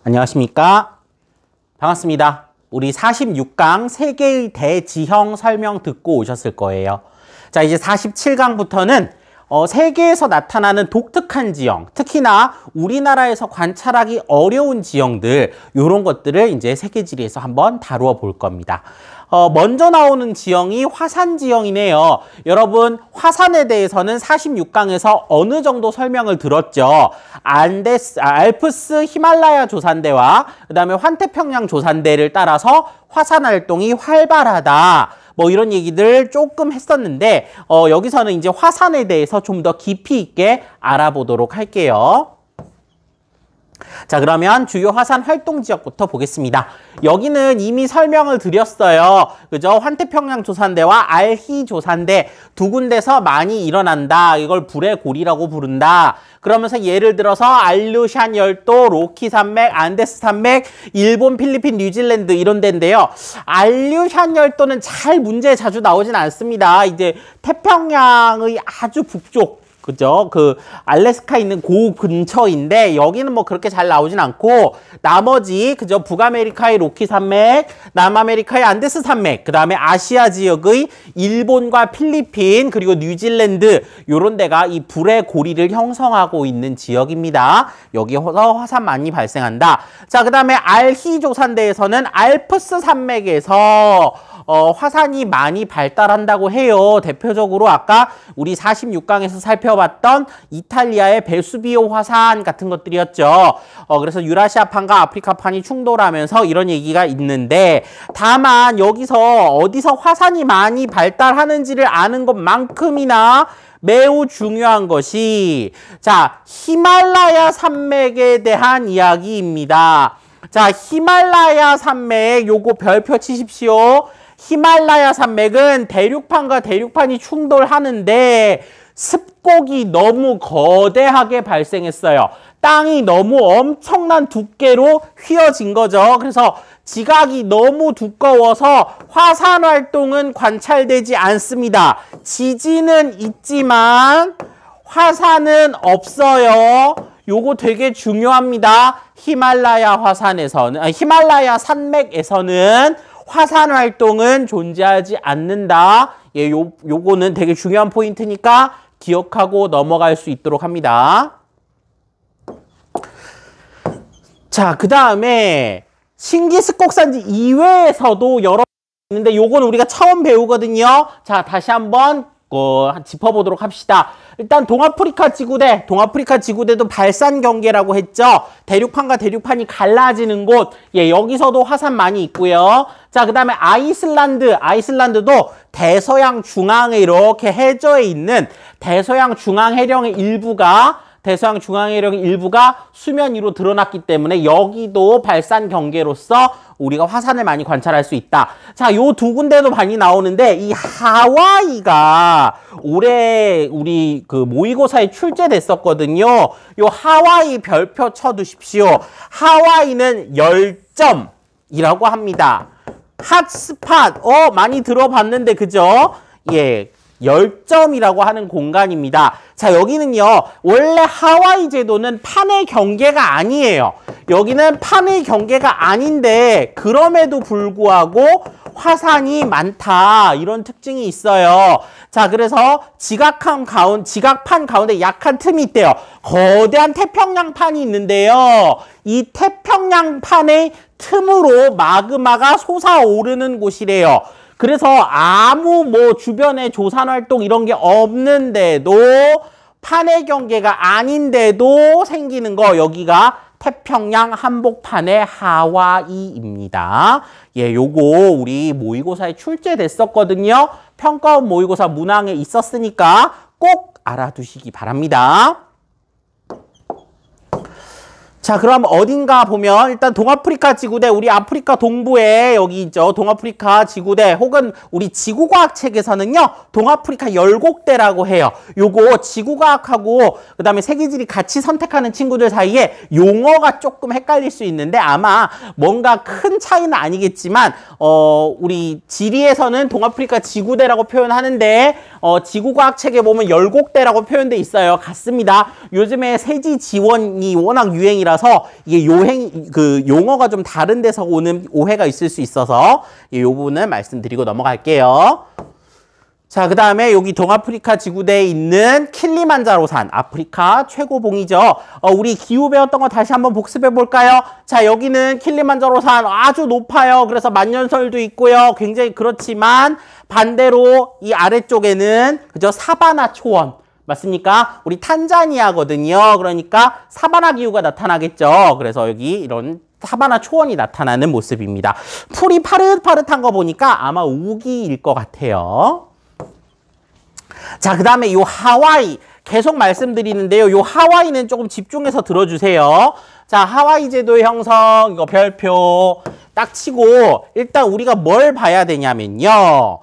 안녕하십니까? 반갑습니다. 우리 46강 세계의 대지형 설명 듣고 오셨을 거예요. 자, 이제 47강부터는 세계에서 나타나는 독특한 지형, 특히나 우리나라에서 관찰하기 어려운 지형들, 이런 것들을 이제 세계지리에서 한번 다루어 볼 겁니다. 먼저 나오는 지형이 화산 지형이네요. 여러분, 화산에 대해서는 46강에서 어느 정도 설명을 들었죠. 알프스 히말라야 조산대와 그다음에 환태평양 조산대를 따라서 화산 활동이 활발하다. 뭐 이런 얘기들 조금 했었는데 여기서는 이제 화산에 대해서 좀 더 깊이 있게 알아보도록 할게요. 자, 그러면 주요 화산 활동 지역부터 보겠습니다. 여기는 이미 설명을 드렸어요. 그죠? 환태평양 조산대와 알희 조산대 두 군데서 많이 일어난다. 이걸 불의 고리라고 부른다. 그러면서 예를 들어서 알루샨 열도, 로키 산맥, 안데스 산맥, 일본, 필리핀, 뉴질랜드 이런 데인데요. 알루샨 열도는 잘 문제에 자주 나오진 않습니다. 이제 태평양의 아주 북쪽, 그죠? 그 알래스카 있는 그 근처인데 여기는 뭐 그렇게 잘 나오진 않고 나머지 그죠? 북아메리카의 로키 산맥, 남아메리카의 안데스 산맥, 그다음에 아시아 지역의 일본과 필리핀 그리고 뉴질랜드 요런 데가 이 불의 고리를 형성하고 있는 지역입니다. 여기서 화산 많이 발생한다. 자, 그다음에 알희 조산대에서는 알프스 산맥에서 화산이 많이 발달한다고 해요. 대표적으로 아까 우리 46강에서 살펴봤던 이탈리아의 베수비오 화산 같은 것들이었죠. 그래서 유라시아판과 아프리카판이 충돌하면서 이런 얘기가 있는데, 다만 여기서 어디서 화산이 많이 발달하는지를 아는 것만큼이나 매우 중요한 것이 자, 히말라야 산맥에 대한 이야기입니다. 자, 히말라야 산맥 요거 별표 치십시오. 히말라야 산맥은 대륙판과 대륙판이 충돌하는데 습곡이 너무 거대하게 발생했어요. 땅이 너무 엄청난 두께로 휘어진 거죠. 그래서 지각이 너무 두꺼워서 화산 활동은 관찰되지 않습니다. 지진은 있지만 화산은 없어요. 요거 되게 중요합니다. 히말라야 산맥에서는 화산 활동은 존재하지 않는다. 예, 요거는 되게 중요한 포인트니까 기억하고 넘어갈 수 있도록 합니다. 자, 그 다음에 신기습곡산지 이외에서도 여러 있는데 요거는 우리가 처음 배우거든요. 자, 다시 한번 짚어보도록 합시다. 일단 동아프리카 지구대도 발산 경계라고 했죠. 대륙판과 대륙판이 갈라지는 곳. 예, 여기서도 화산 많이 있고요. 자, 그 다음에 아이슬란드도 대서양 중앙에 이렇게 해저에 있는 대서양 중앙해령의 일부가 수면 위로 드러났기 때문에 여기도 발산 경계로서 우리가 화산을 많이 관찰할 수 있다. 자, 요 두 군데도 많이 나오는데 이 하와이가 올해 우리 그 모의고사에 출제됐었거든요. 요 하와이 별표 쳐두십시오. 하와이는 열점이라고 합니다. 핫스팟, 많이 들어봤는데 그죠? 예. 열점이라고 하는 공간입니다. 자, 여기는요, 원래 하와이 제도는 판의 경계가 아니에요. 여기는 판의 경계가 아닌데, 그럼에도 불구하고 화산이 많다. 이런 특징이 있어요. 자, 그래서 지각판 가운데 약한 틈이 있대요. 거대한 태평양판이 있는데요. 이 태평양판의 틈으로 마그마가 솟아오르는 곳이래요. 그래서 아무 주변에 조산 활동 이런 게 없는데도 판의 경계가 아닌데도 생기는 거, 여기가 태평양 한복판의 하와이입니다. 예, 요거 우리 모의고사에 출제됐었거든요. 평가원 모의고사 문항에 있었으니까 꼭 알아두시기 바랍니다. 자, 그럼 어딘가 보면 일단 동아프리카 지구대, 우리 아프리카 동부에 여기 있죠. 동아프리카 지구대 혹은 우리 지구과학 책에서는요. 동아프리카 열곡대라고 해요. 요거 지구과학하고 그다음에 세계지리 같이 선택하는 친구들 사이에 용어가 조금 헷갈릴 수 있는데 아마 뭔가 큰 차이는 아니겠지만 우리 지리에서는 동아프리카 지구대라고 표현하는데 지구과학 책에 보면 열곡대라고 표현돼 있어요. 같습니다. 요즘에 세지 지원이 워낙 유행이라 달라서 이게 용어가 좀 다른 데서 오는 오해가 있을 수 있어서 이 부분은 말씀드리고 넘어갈게요. 자, 그 다음에 여기 동아프리카 지구대에 있는 킬리만자로산, 아프리카 최고봉이죠. 우리 기후 배웠던 거 다시 한번 복습해 볼까요? 자, 여기는 킬리만자로산 아주 높아요. 그래서 만년설도 있고요. 굉장히 그렇지만 반대로 이 아래쪽에는 그죠? 사바나 초원. 맞습니까? 우리 탄자니아거든요. 그러니까 사바나 기후가 나타나겠죠. 그래서 여기 이런 사바나 초원이 나타나는 모습입니다. 풀이 파릇파릇한 거 보니까 아마 우기일 것 같아요. 자, 그 다음에 요 하와이 계속 말씀드리는데요. 요 하와이는 조금 집중해서 들어주세요. 자, 하와이 제도의 형성 이거 별표 딱 치고 일단 우리가 뭘 봐야 되냐면요.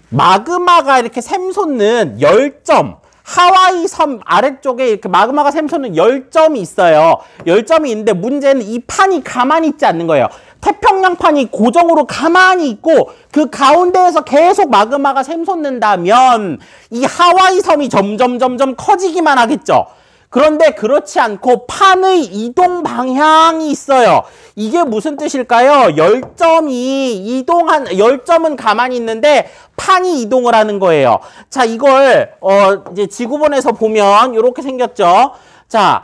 마그마가 이렇게 샘솟는 열점, 하와이 섬 아래쪽에 이렇게 마그마가 샘솟는 열점이 있어요. 열점이 있는데 문제는 이 판이 가만히 있지 않는 거예요. 태평양판이 고정으로 가만히 있고 그 가운데에서 계속 마그마가 샘솟는다면 이 하와이 섬이 점점 커지기만 하겠죠. 그런데 그렇지 않고 판의 이동 방향이 있어요. 이게 무슨 뜻일까요? 열점은 가만히 있는데 판이 이동을 하는 거예요. 자, 이걸 이제 지구본에서 보면 이렇게 생겼죠. 자,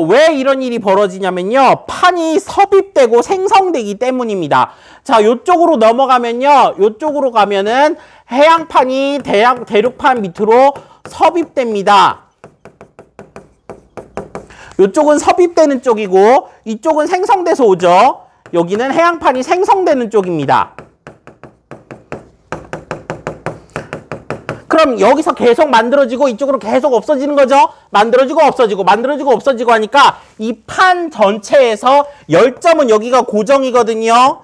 왜 이런 일이 벌어지냐면요. 판이 섭입되고 생성되기 때문입니다. 자, 요쪽으로 넘어가면요. 요쪽으로 가면은 해양판이 대륙판 밑으로 섭입됩니다. 요쪽은 섭입되는 쪽이고 이쪽은 생성돼서 오죠. 여기는 해양판이 생성되는 쪽입니다. 그럼 여기서 계속 만들어지고 이쪽으로 계속 없어지는 거죠. 만들어지고 없어지고 만들어지고 없어지고 하니까 이 판 전체에서 열점은 여기가 고정이거든요.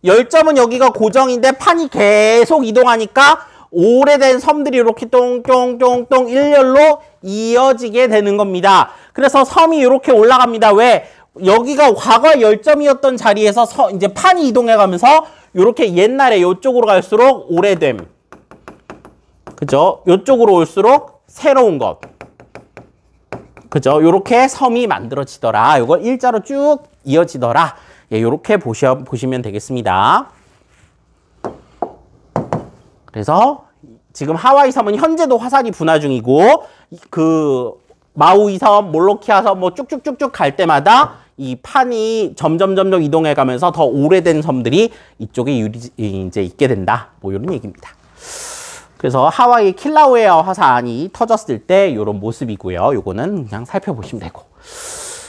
열점은 여기가 고정인데 판이 계속 이동하니까 오래된 섬들이 이렇게 똥똥똥똥 일렬로 이어지게 되는 겁니다. 그래서 섬이 이렇게 올라갑니다. 왜? 여기가 과거 열점이었던 자리에서 이제 판이 이동해가면서 이렇게 옛날에 이쪽으로 갈수록 오래됨. 그죠? 이쪽으로 올수록 새로운 것. 그죠? 요렇게 섬이 만들어지더라. 요걸 일자로 쭉 이어지더라. 예, 요렇게 보시면 되겠습니다. 그래서 지금 하와이 섬은 현재도 화산이 분화 중이고 그 마우이 섬, 몰로키아 섬 뭐 쭉쭉쭉쭉 갈 때마다 이 판이 점점 이동해 가면서 더 오래된 섬들이 이쪽에 이제 있게 된다. 뭐 이런 얘기입니다. 그래서 하와이 킬라우에어 화산이 터졌을 때 이런 모습이고요. 요거는 그냥 살펴보시면 되고.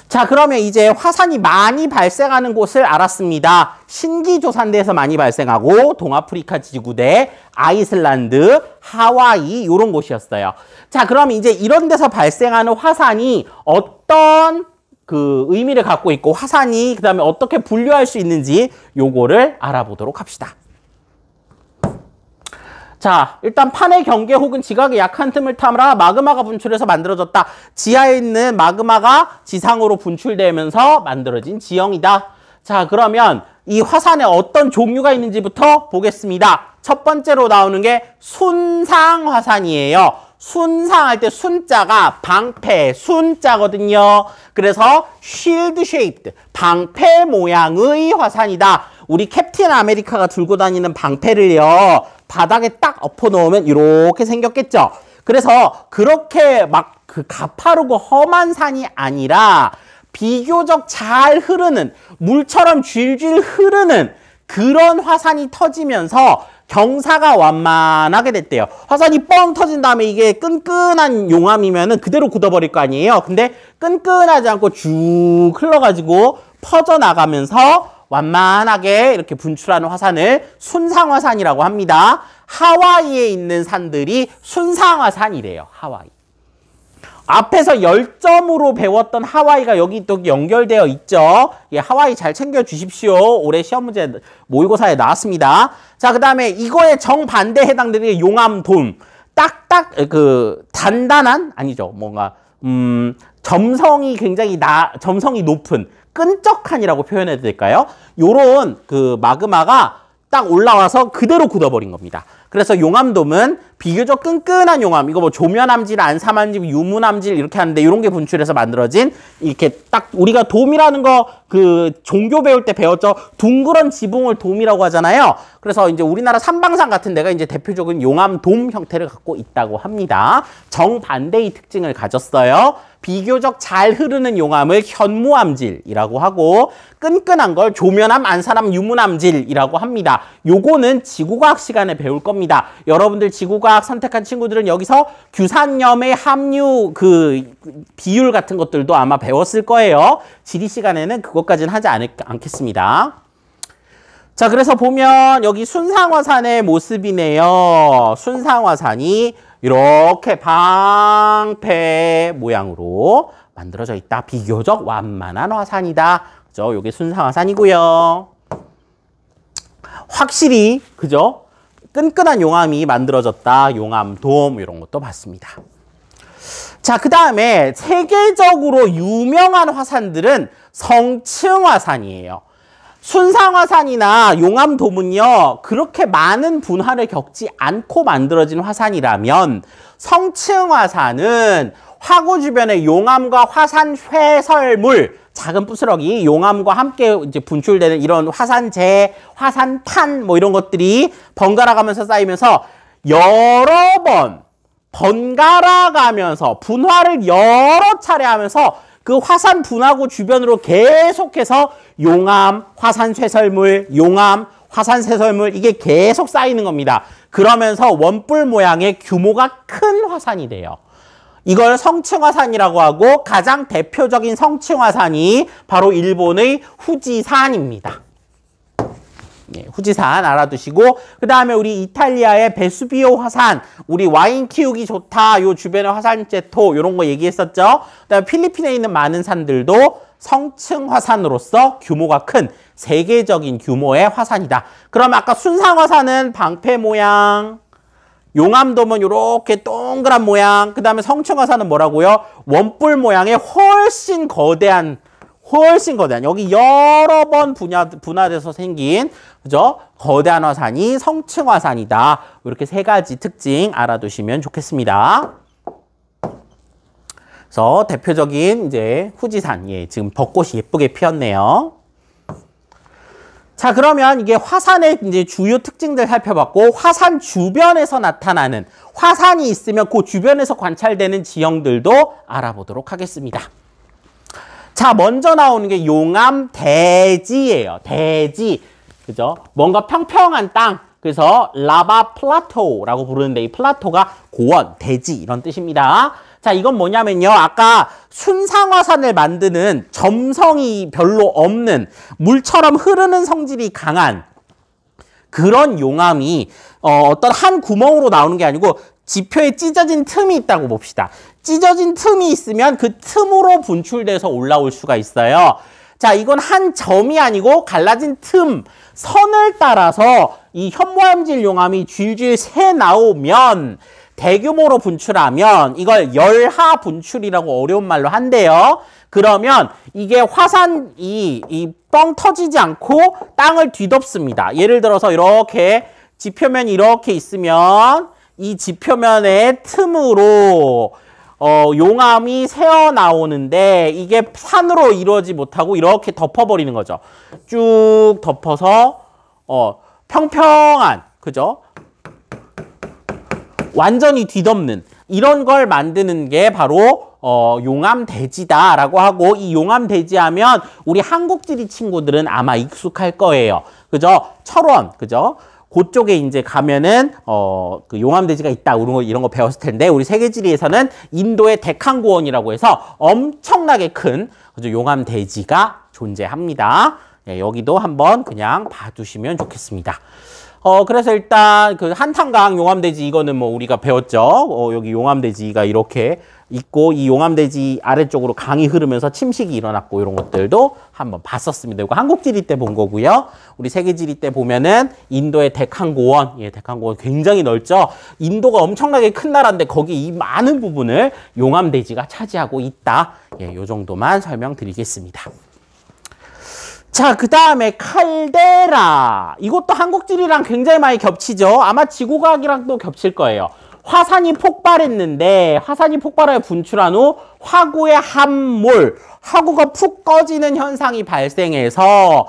자, 그러면 이제 화산이 많이 발생하는 곳을 알았습니다. 신기조산대에서 많이 발생하고 동아프리카 지구대, 아이슬란드, 하와이 이런 곳이었어요. 자, 그럼 이제 이런 데서 발생하는 화산이 어떤 그 의미를 갖고 있고 화산이 그다음에 어떻게 분류할 수 있는지 요거를 알아보도록 합시다. 자, 일단 판의 경계 혹은 지각의 약한 틈을 타라 마그마가 분출해서 만들어졌다. 지하에 있는 마그마가 지상으로 분출되면서 만들어진 지형이다. 자, 그러면 이 화산에 어떤 종류가 있는지부터 보겠습니다. 첫 번째로 나오는 게 순상화산이에요. 순상할 때 순자가 방패, 순자거든요. 그래서 shield shaped, 방패 모양의 화산이다. 우리 캡틴 아메리카가 들고 다니는 방패를요. 바닥에 딱 엎어놓으면 이렇게 생겼겠죠. 그래서 그렇게 막 그 가파르고 험한 산이 아니라 비교적 잘 흐르는 물처럼 줄줄 흐르는 그런 화산이 터지면서 경사가 완만하게 됐대요. 화산이 뻥 터진 다음에 이게 끈끈한 용암이면은 그대로 굳어버릴 거 아니에요. 근데 끈끈하지 않고 쭉 흘러가지고 퍼져나가면서 완만하게 이렇게 분출하는 화산을 순상화산이라고 합니다. 하와이에 있는 산들이 순상화산이래요. 하와이. 앞에서 열점으로 배웠던 하와이가 여기 또 연결되어 있죠. 예, 하와이 잘 챙겨주십시오. 올해 시험 문제 모의고사에 나왔습니다. 자, 그 다음에 이거에 정반대에 해당되는 용암돔. 딱딱 단단한 아니죠. 뭔가 점성이 굉장히 점성이 높은 끈적한이라고 표현해도 될까요? 요런 그 마그마가 딱 올라와서 그대로 굳어버린 겁니다. 그래서 용암돔은 비교적 끈끈한 용암, 이거 뭐 조면암질, 안사암질, 유문암질 이렇게 하는데 이런 게 분출해서 만들어진 이렇게 딱 우리가 돔이라는 거 그 종교 배울 때 배웠죠. 둥그런 지붕을 돔이라고 하잖아요. 그래서 이제 우리나라 삼방산 같은 데가 이제 대표적인 용암돔 형태를 갖고 있다고 합니다. 정반대의 특징을 가졌어요. 비교적 잘 흐르는 용암을 현무암질이라고 하고 끈끈한 걸 조면암, 안산암, 유문암질이라고 합니다. 요거는 지구과학 시간에 배울 겁니다. 여러분들 지구과학 선택한 친구들은 여기서 규산염의 함유 그 비율 같은 것들도 아마 배웠을 거예요. 지리 시간에는 그것까지는 하지 않겠습니다. 자, 그래서 보면 여기 순상화산의 모습이네요. 순상화산이 이렇게 방패 모양으로 만들어져 있다. 비교적 완만한 화산이다. 그죠? 요게 순상화산이고요. 확실히 그죠? 끈끈한 용암이 만들어졌다. 용암돔 이런 것도 봤습니다. 자, 그 다음에 세계적으로 유명한 화산들은 성층화산이에요. 순상화산이나 용암돔은요, 그렇게 많은 분화를 겪지 않고 만들어진 화산이라면 성층화산은 화구 주변의 용암과 화산 회설물, 작은 부스러기, 용암과 함께 이제 분출되는 이런 화산재, 화산탄 뭐 이런 것들이 번갈아 가면서 쌓이면서 여러 번 번갈아 가면서 분화를 여러 차례 하면서 그 화산 분화구 주변으로 계속해서 용암, 화산 쇄설물, 용암, 화산 쇄설물 이게 계속 쌓이는 겁니다. 그러면서 원뿔 모양의 규모가 큰 화산이 돼요. 이걸 성층화산이라고 하고 가장 대표적인 성층화산이 바로 일본의 후지산입니다. 예, 후지산 알아두시고 그 다음에 우리 이탈리아의 베수비오 화산, 우리 와인 키우기 좋다 요 주변의 화산재토 이런 거 얘기했었죠. 그다음에 필리핀에 있는 많은 산들도 성층 화산으로서 규모가 큰 세계적인 규모의 화산이다. 그럼 아까 순상화산은 방패 모양, 용암돔은 이렇게 동그란 모양, 그 다음에 성층화산은 뭐라고요? 원뿔 모양의 훨씬 거대한 여기 여러 번 분화돼서 생긴 그죠? 거대한 화산이 성층화산이다. 이렇게 세 가지 특징 알아두시면 좋겠습니다. 그래서 대표적인 이제 후지산, 예, 지금 벚꽃이 예쁘게 피었네요. 자, 그러면 이게 화산의 이제 주요 특징들 살펴봤고 화산 주변에서 나타나는 화산이 있으면 그 주변에서 관찰되는 지형들도 알아보도록 하겠습니다. 자, 먼저 나오는 게 용암 대지예요. 대지. 그죠? 뭔가 평평한 땅. 그래서 라바 플라토라고 부르는데 이 플라토가 고원, 대지 이런 뜻입니다. 자, 이건 뭐냐면요. 아까 순상화산을 만드는 점성이 별로 없는 물처럼 흐르는 성질이 강한 그런 용암이 어떤 한 구멍으로 나오는 게 아니고 지표에 찢어진 틈이 있다고 봅시다. 찢어진 틈이 있으면 그 틈으로 분출돼서 올라올 수가 있어요. 자, 이건 한 점이 아니고 갈라진 틈, 선을 따라서 이 현무암질 용암이 줄줄 새 나오면 대규모로 분출하면 이걸 열하 분출이라고 어려운 말로 한대요. 그러면 이게 화산이 뻥 터지지 않고 땅을 뒤덮습니다. 예를 들어서 이렇게 지표면이 이렇게 있으면 이 지표면의 틈으로 용암이 새어 나오는데 이게 산으로 이루어지지 못하고 이렇게 덮어버리는 거죠. 쭉 덮어서 평평한 그죠? 완전히 뒤덮는 이런 걸 만드는 게 바로 용암대지다라고 하고 이 용암대지 하면 우리 한국지리 친구들은 아마 익숙할 거예요. 그죠? 철원 그죠? 그쪽에 이제 가면은 그 용암대지가 있다 이런 거 배웠을 텐데 우리 세계지리에서는 인도의 데칸고원이라고 해서 엄청나게 큰 그죠? 용암대지가 존재합니다. 네, 여기도 한번 그냥 봐두시면 좋겠습니다. 그래서 일단 그 한탄강 용암대지 이거는 뭐 우리가 배웠죠. 여기 용암대지가 이렇게 있고 이 용암대지 아래쪽으로 강이 흐르면서 침식이 일어났고 이런 것들도 한번 봤었습니다. 이거 한국지리 때 본 거고요. 우리 세계지리 때 보면은 인도의 데칸고원, 예, 데칸고원 굉장히 넓죠. 인도가 엄청나게 큰 나라인데 거기 이 많은 부분을 용암대지가 차지하고 있다. 예, 요 정도만 설명드리겠습니다. 자, 그 다음에 칼데라. 이것도 한국지리랑 굉장히 많이 겹치죠. 아마 지구과학이랑도 겹칠 거예요. 화산이 폭발했는데 화산이 폭발하여 분출한 후 화구의 함몰, 화구가 푹 꺼지는 현상이 발생해서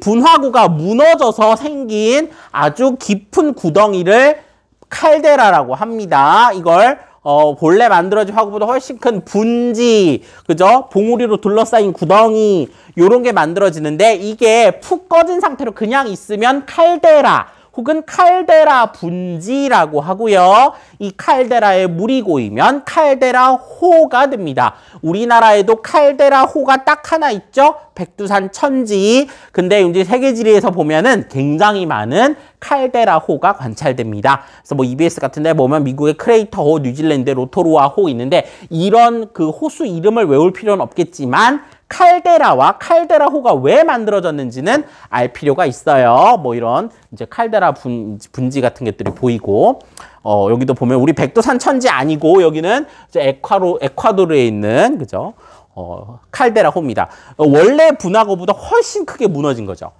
분화구가 무너져서 생긴 아주 깊은 구덩이를 칼데라라고 합니다. 이걸 본래 만들어진 화구보다 훨씬 큰 분지, 그죠? 봉우리로 둘러싸인 구덩이, 요런 게 만들어지는데 이게 푹 꺼진 상태로 그냥 있으면 칼데라 혹은 칼데라 분지라고 하고요. 이 칼데라에 물이 고이면 칼데라호가 됩니다. 우리나라에도 칼데라호가 딱 하나 있죠? 백두산 천지. 근데 이제 세계지리에서 보면은 굉장히 많은 칼데라호가 관찰됩니다. 그래서 뭐 EBS 같은 데 보면 미국의 크레이터호, 뉴질랜드의 로토루아호 있는데 이런 그 호수 이름을 외울 필요는 없겠지만 칼데라와 칼데라호가 왜 만들어졌는지는 알 필요가 있어요. 뭐 이런 이제 칼데라 분지 같은 것들이 보이고, 여기도 보면 우리 백두산 천지 아니고 여기는 이제 에콰도르에 있는, 그죠? 칼데라호입니다. 원래 분화구보다 훨씬 크게 무너진 거죠.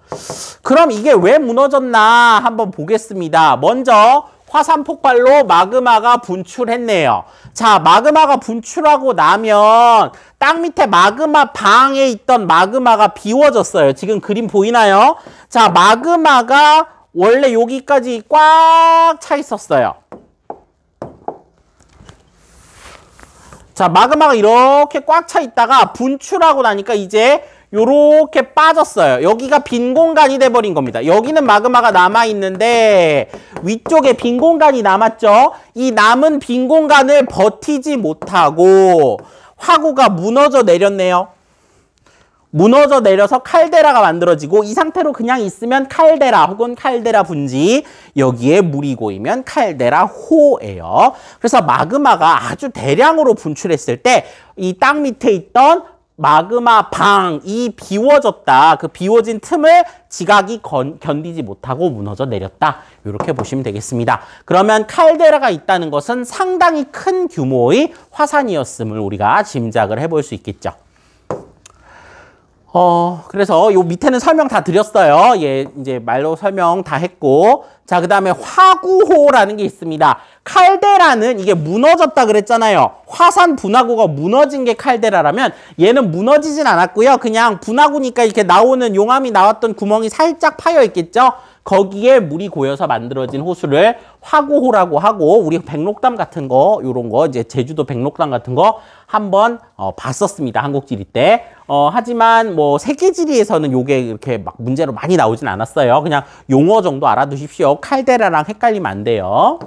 그럼 이게 왜 무너졌나 한번 보겠습니다. 먼저 화산 폭발로 마그마가 분출했네요. 자, 마그마가 분출하고 나면 땅 밑에 마그마 방에 있던 마그마가 비워졌어요. 지금 그림 보이나요? 자, 마그마가 원래 여기까지 꽉 차 있었어요. 자, 마그마가 이렇게 꽉 차 있다가 분출하고 나니까 이제 요렇게 빠졌어요. 여기가 빈 공간이 돼버린 겁니다. 여기는 마그마가 남아있는데 위쪽에 빈 공간이 남았죠. 이 남은 빈 공간을 버티지 못하고 화구가 무너져 내렸네요. 무너져 내려서 칼데라가 만들어지고 이 상태로 그냥 있으면 칼데라 혹은 칼데라 분지, 여기에 물이 고이면 칼데라호예요. 그래서 마그마가 아주 대량으로 분출했을 때 이 땅 밑에 있던 마그마 방이 비워졌다. 그 비워진 틈을 지각이 견디지 못하고 무너져 내렸다. 이렇게 보시면 되겠습니다. 그러면 칼데라가 있다는 것은 상당히 큰 규모의 화산이었음을 우리가 짐작을 해볼 수 있겠죠. 그래서 요 밑에는 설명 다 드렸어요. 예, 이제 말로 설명 다 했고. 자, 그 다음에 화구호라는 게 있습니다. 칼데라는 이게 무너졌다 그랬잖아요. 화산 분화구가 무너진 게 칼데라라면 얘는 무너지진 않았고요. 그냥 분화구니까 이렇게 나오는 용암이 나왔던 구멍이 살짝 파여 있겠죠. 거기에 물이 고여서 만들어진 호수를 화구호라고 하고, 우리 백록담 같은 거, 요런 거, 이제 제주도 백록담 같은 거 한번 봤었습니다. 한국지리 때. 하지만 뭐 세계지리에서는 요게 이렇게 막 문제로 많이 나오진 않았어요. 그냥 용어 정도 알아두십시오. 칼데라랑 헷갈리면 안 돼요.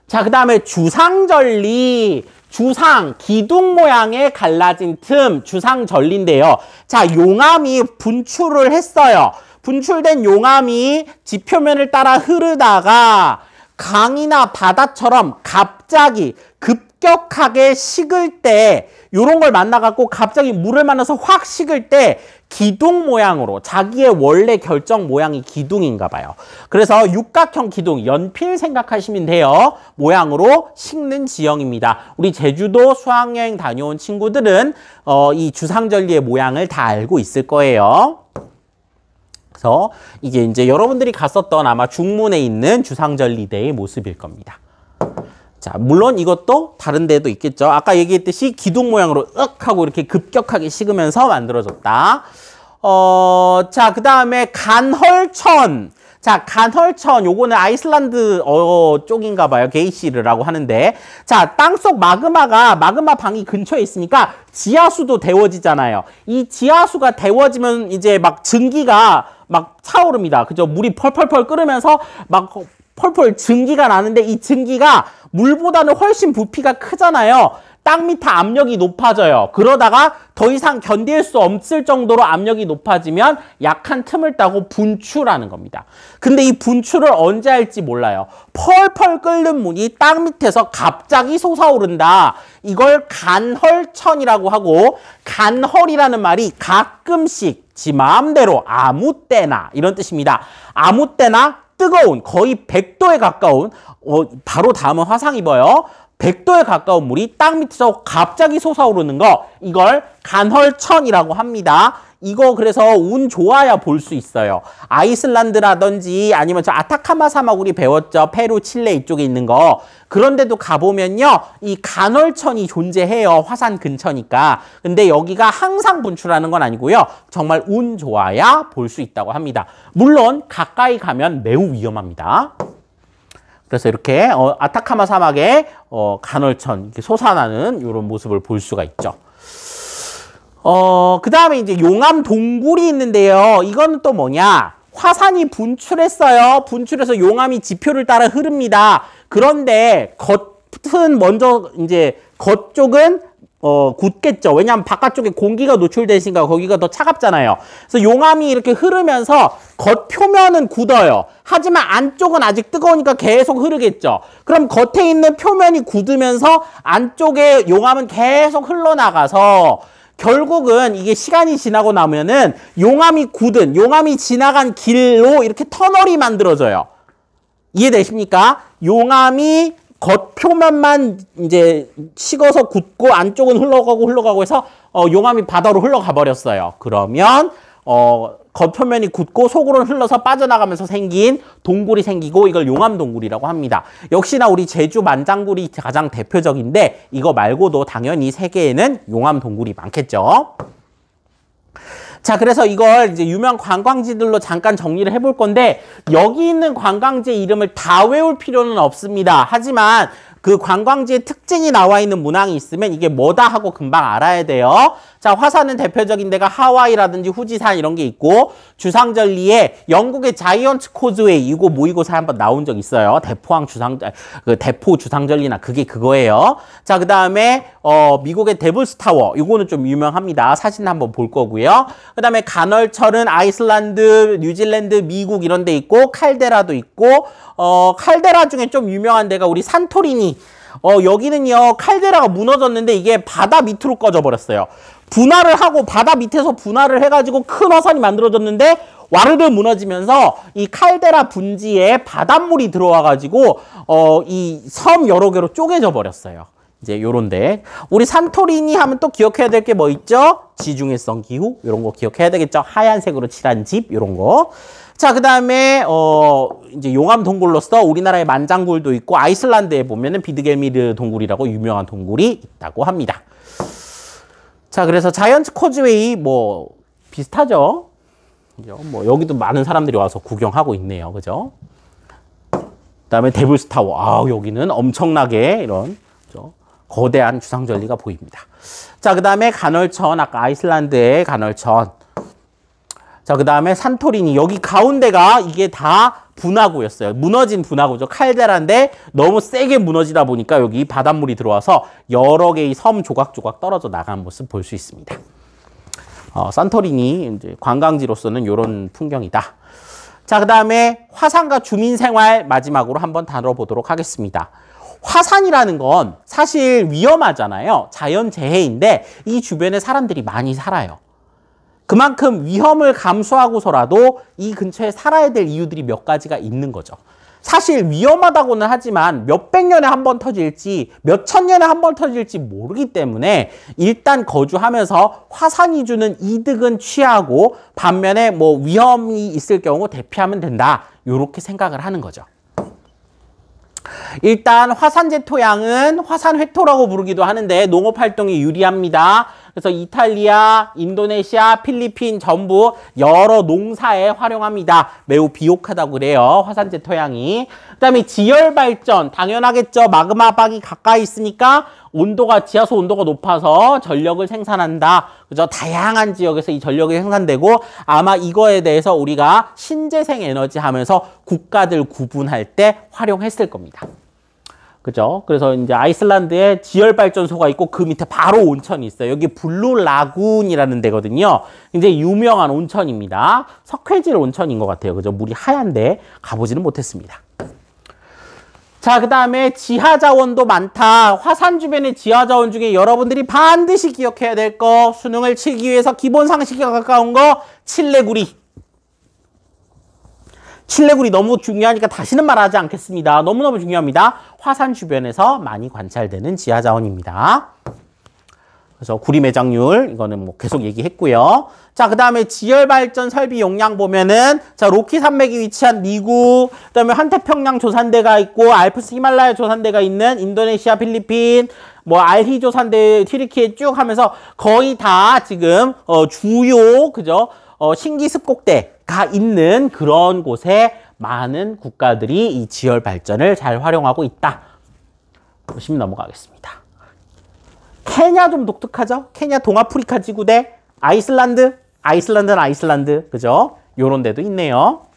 자, 그 다음에 주상절리. 주상, 기둥 모양의 갈라진 틈, 주상절리인데요. 자, 용암이 분출을 했어요. 분출된 용암이 지표면을 따라 흐르다가 강이나 바다처럼 갑자기 급격하게 식을 때, 요런 걸 만나갖고 갑자기 물을 만나서 확 식을 때 기둥 모양으로, 자기의 원래 결정 모양이 기둥인가 봐요. 그래서 육각형 기둥, 연필 생각하시면 돼요. 모양으로 식는 지형입니다. 우리 제주도 수학여행 다녀온 친구들은 이 주상절리의 모양을 다 알고 있을 거예요. 그래서 이게 이제 여러분들이 갔었던 아마 중문에 있는 주상절리대의 모습일 겁니다. 자, 물론 이것도 다른 데도 있겠죠. 아까 얘기했듯이 기둥 모양으로 윽 하고 이렇게 급격하게 식으면서 만들어졌다. 자, 그 다음에 간헐천. 자, 간헐천, 요거는 아이슬란드 쪽인가 봐요. 게이시르라고 하는데, 자, 땅속 마그마가 마그마 방이 근처에 있으니까 지하수도 데워지잖아요. 이 지하수가 데워지면 이제 막 증기가 막 차오릅니다. 그죠? 물이 펄펄펄 끓으면서 막 펄펄 증기가 나는데, 이 증기가 물보다는 훨씬 부피가 크잖아요. 땅 밑에 압력이 높아져요. 그러다가 더 이상 견딜 수 없을 정도로 압력이 높아지면 약한 틈을 따고 분출하는 겁니다. 근데 이 분출을 언제 할지 몰라요. 펄펄 끓는 물이 땅 밑에서 갑자기 솟아오른다. 이걸 간헐천이라고 하고, 간헐이라는 말이 가끔씩, 지 마음대로, 아무 때나 이런 뜻입니다. 아무 때나 뜨거운, 거의 100도에 가까운, 바로 다음은 화상 입어요. 100도에 가까운 물이 땅 밑에서 갑자기 솟아오르는 거, 이걸 간헐천이라고 합니다. 이거 그래서 운 좋아야 볼 수 있어요. 아이슬란드라든지 아니면 저 아타카마 사막 우리 배웠죠. 페루, 칠레 이쪽에 있는 거. 그런데도 가보면요. 이 간헐천이 존재해요. 화산 근처니까. 근데 여기가 항상 분출하는 건 아니고요. 정말 운 좋아야 볼 수 있다고 합니다. 물론 가까이 가면 매우 위험합니다. 그래서 이렇게 아타카마 사막에 간헐천 이렇게 솟아나는 이런 모습을 볼 수가 있죠. 그 다음에 이제 용암 동굴이 있는데요. 이거는 또 뭐냐? 화산이 분출했어요. 분출해서 용암이 지표를 따라 흐릅니다. 그런데 겉은 먼저 이제 겉 쪽은 굳겠죠. 왜냐하면 바깥쪽에 공기가 노출되시니까 거기가 더 차갑잖아요. 그래서 용암이 이렇게 흐르면서 겉 표면은 굳어요. 하지만 안쪽은 아직 뜨거우니까 계속 흐르겠죠. 그럼 겉에 있는 표면이 굳으면서 안쪽에 용암은 계속 흘러나가서 결국은 이게 시간이 지나고 나면은 용암이 지나간 길로 이렇게 터널이 만들어져요. 이해되십니까? 용암이 겉표면만 이제 식어서 굳고 안쪽은 흘러가고 해서 용암이 바다로 흘러가 버렸어요. 그러면 겉표면이 굳고 속으로는 흘러서 빠져나가면서 생긴 동굴이 생기고 이걸 용암 동굴이라고 합니다. 역시나 우리 제주 만장굴이 가장 대표적인데 이거 말고도 당연히 세계에는 용암 동굴이 많겠죠. 자, 그래서 이걸 이제 유명 관광지들로 잠깐 정리를 해볼 건데 여기 있는 관광지 이름을 다 외울 필요는 없습니다. 하지만 그 관광지의 특징이 나와 있는 문항이 있으면 이게 뭐다 하고 금방 알아야 돼요. 자, 화산은 대표적인 데가 하와이라든지 후지산 이런 게 있고 주상절리에 영국의 자이언트 코즈웨이 이거 모의고사에 한번 나온 적 있어요. 대포 주상절리나 그게 그거예요. 자, 그 다음에 미국의 데블스 타워 이거는 좀 유명합니다. 사진 한번 볼 거고요. 그 다음에 간헐천은 아이슬란드, 뉴질랜드, 미국 이런 데 있고 칼데라도 있고 칼데라 중에 좀 유명한 데가 우리 산토리니. 여기는요 칼데라가 무너졌는데 이게 바다 밑으로 꺼져 버렸어요. 분화를 하고 바다 밑에서 분화를 해가지고 큰 화산이 만들어졌는데 와르르 무너지면서 이 칼데라 분지에 바닷물이 들어와가지고 이 섬 여러 개로 쪼개져 버렸어요. 이제 요런데 우리 산토리니 하면 또 기억해야 될 게 뭐 있죠? 지중해성 기후 이런 거 기억해야 되겠죠? 하얀색으로 칠한 집 이런 거. 자, 그 다음에 이제 용암 동굴로서 우리나라의 만장굴도 있고 아이슬란드에 보면은 비드겔미르 동굴이라고 유명한 동굴이 있다고 합니다. 자, 그래서 자이언트 코즈웨이 뭐 비슷하죠? 그죠? 뭐 여기도 많은 사람들이 와서 구경하고 있네요. 그죠? 그다음에 데블스 타워. 아, 여기는 엄청나게 이런 그죠? 거대한 주상절리가 보입니다. 자, 그다음에 간헐천 아까 아이슬란드의 간헐천. 자, 그 다음에 산토리니. 여기 가운데가 이게 다 분화구였어요. 무너진 분화구죠. 칼데라인데 너무 세게 무너지다 보니까 여기 바닷물이 들어와서 여러 개의 섬 조각조각 떨어져 나가는 모습 볼 수 있습니다. 산토리니 이제 관광지로서는 이런 풍경이다. 자, 그 다음에 화산과 주민생활 마지막으로 한번 다뤄보도록 하겠습니다. 화산이라는 건 사실 위험하잖아요. 자연재해인데 이 주변에 사람들이 많이 살아요. 그만큼 위험을 감수하고서라도 이 근처에 살아야 될 이유들이 몇 가지가 있는 거죠. 사실 위험하다고는 하지만 몇백 년에 한 번 터질지 몇천 년에 한 번 터질지 모르기 때문에 일단 거주하면서 화산이 주는 이득은 취하고 반면에 뭐 위험이 있을 경우 대피하면 된다. 이렇게 생각을 하는 거죠. 일단 화산재 토양은 화산회토라고 부르기도 하는데 농업활동에 유리합니다. 그래서 이탈리아, 인도네시아, 필리핀 전부 여러 농사에 활용합니다. 매우 비옥하다고 그래요. 화산재 토양이. 그 다음에 지열발전 당연하겠죠. 마그마박이 가까이 있으니까 지하수 온도가 높아서 전력을 생산한다. 그죠? 다양한 지역에서 이 전력이 생산되고 아마 이거에 대해서 우리가 신재생 에너지 하면서 국가들 구분할 때 활용했을 겁니다. 그죠? 그래서 이제 아이슬란드에 지열발전소가 있고 그 밑에 바로 온천이 있어요. 여기 블루 라군이라는 데거든요. 굉장히 유명한 온천입니다. 석회질 온천인 것 같아요. 그죠? 물이 하얀데 가보지는 못했습니다. 자, 그 다음에 지하자원도 많다. 화산 주변의 지하자원 중에 여러분들이 반드시 기억해야 될 거, 수능을 치기 위해서 기본 상식에 가까운 거, 칠레구리. 칠레구리 너무 중요하니까 다시는 말하지 않겠습니다. 너무너무 중요합니다. 화산 주변에서 많이 관찰되는 지하자원입니다. 그래서 구리 매장률 이거는 뭐 계속 얘기했고요. 자, 그다음에 지열 발전 설비 용량 보면은 자, 로키 산맥이 위치한 미국, 그다음에 환태평양 조산대가 있고 알프스 히말라야 조산대가 있는 인도네시아, 필리핀, 뭐 알히 조산대, 튀르키예 쭉 하면서 거의 다 지금 주요 그죠? 신기 습곡대가 있는 그런 곳에 많은 국가들이 이 지열 발전을 잘 활용하고 있다. 보시면 넘어가겠습니다. 케냐 좀 독특하죠? 케냐 동아프리카 지구대, 아이슬란드는 아이슬란드, 그죠? 요런 데도 있네요.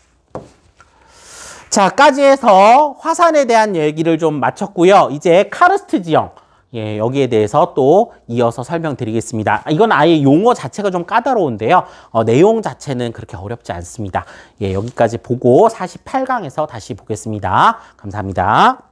자, 까지 해서 화산에 대한 얘기를 좀 마쳤고요. 이제 카르스트 지형. 예, 여기에 대해서 또 이어서 설명드리겠습니다. 이건 아예 용어 자체가 좀 까다로운데요. 내용 자체는 그렇게 어렵지 않습니다. 예, 여기까지 보고 48강에서 다시 보겠습니다. 감사합니다.